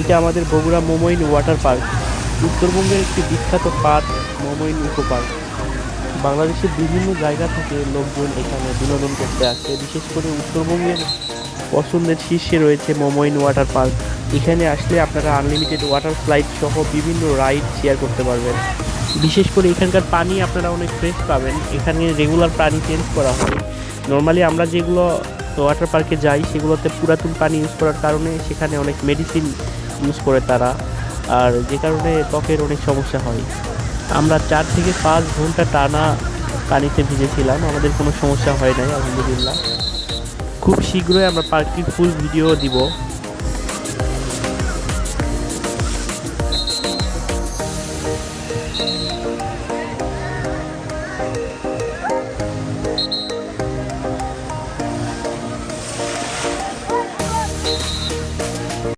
এটা আমাদের Bogura মোমইন water park, উত্তরবঙ্গের একটি বিখ্যাত পার্ক মোমইন ইকো পার্ক। বাংলাদেশের বিভিন্ন জায়গা থেকে লোকজন এখানে বিনোদন করতে আসে, বিশেষ করে উত্তরবঙ্গের পছন্দের শীর্ষে রয়েছে মোমইন ওয়াটার পার্ক। এখানে আসলে আপনারা আনলিমিটেড ওয়াটার স্লাইড সহ বিভিন্ন রাইড শেয়ার করতে পারবেন। বিশেষ করে এখানকার পানি আপনারা অনেক ফ্রেশ পাবেন, এখানে রেগুলার পানি চেঞ্জ করা হয়। নর্মালি আমরা যেগুলো ওয়াটার পার্কে যাই সেগুলোতে পুরাতন পানি ইউজ করার কারণে সেখানে অনেক মেডিসিন ইউজ করে তারা, আর যে কারণে ত্বকের অনেক সমস্যা হয়। আমরা 4 থেকে 5 ঘন্টা টানা পানিতে ভিজেছিলাম, আমাদের কোনো সমস্যা হয় নাই আলহামদুলিল্লাহ। খুব শীঘ্রই আমরা পার্কটির ফুল ভিডিও দিব।